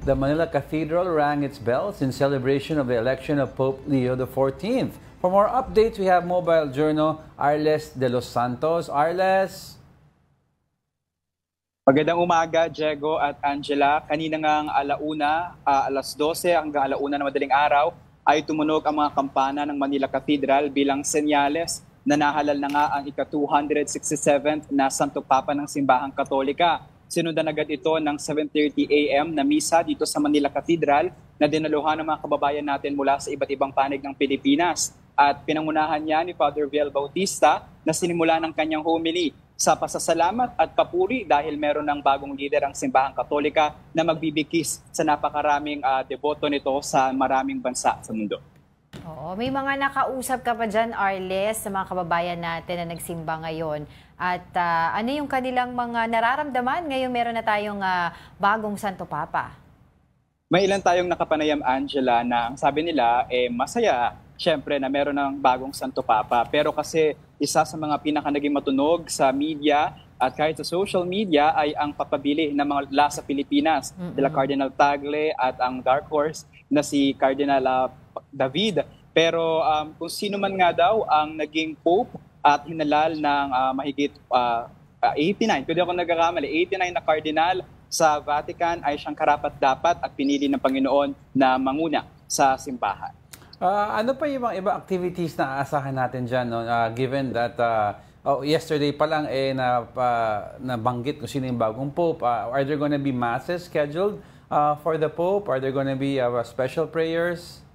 the Manila Cathedral rang its bells in celebration of the election of Pope Leo XIV. For more updates, we have Mobile Journal Arles de los Santos. Arles? Magandang umaga, Diego at Angela. Kanina ngang alas 12 hanggang alauna na madaling araw ay tumunog ang mga kampana ng Manila Cathedral bilang senyales na nahalal na nga ang ika-267th na Santo Papa ng Simbahang Katolika. Sinundan agad ito ng 7:30 a.m. na misa dito sa Manila Cathedral na dinaluhan ng mga kababayan natin mula sa iba't ibang panig ng Pilipinas. At pinangunahan niya ni Father Viel Bautista na sinimula ng kanyang homily sa pasasalamat at papuri dahil meron ng bagong leader ang Simbahang Katolika na magbibigkis sa napakaraming deboto nito sa maraming bansa sa mundo. Oo, may mga nakausap ka pa dyan, Arles, sa mga kababayan natin na nagsimba ngayon. At ano yung kanilang mga nararamdaman ngayong meron na tayong bagong Santo Papa? May ilan tayong nakapanayam, Angela, na ang sabi nila, masaya, syempre, na meron ng bagong Santo Papa. Pero kasi isa sa mga naging matunog sa media at kahit sa social media ay ang papabili ng mga sa Pilipinas. Dila Cardinal Tagle at ang dark horse na si Cardinal David. Pero kung sino man nga daw ang naging Pope at hinalal ng mahigit 89, kung di ako nagkakamali, 89 na Cardinal sa Vatican ay siyang karapat-dapat at pinili ng Panginoon na manguna sa simbahan. Ano pa yung mga ibang activities na aasahan natin dyan, no? Given that yesterday pa lang nabanggit kung sino yung bagong Pope. Are there gonna be masses scheduled for the Pope? Are there gonna be special prayers?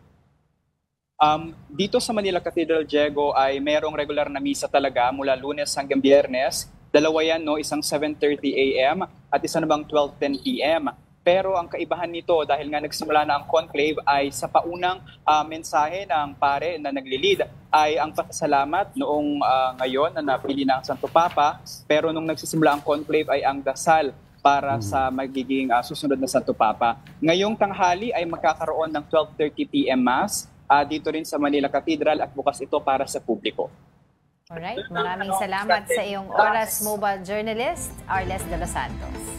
Dito sa Manila Cathedral, Diego, ay merong regular na misa talaga mula Lunes hanggang Biyernes. Dalawa yan, no? Isang 7:30 a.m. at isa namang 12:10 p.m. Pero ang kaibahan nito dahil nga nagsimula na ang conclave ay sa paunang mensahe ng pare na naglilid ay ang pasasalamat noong ngayon na napili na ang Santo Papa. Pero nung nagsisimula ang conclave ay ang dasal para sa magiging susunod na Santo Papa. Ngayong tanghali ay magkakaroon ng 12:30 p.m. Mass dito rin sa Manila Cathedral at bukas ito para sa publiko. Alright, maraming salamat sa iyong oras, mobile journalist, Arles de los Santos.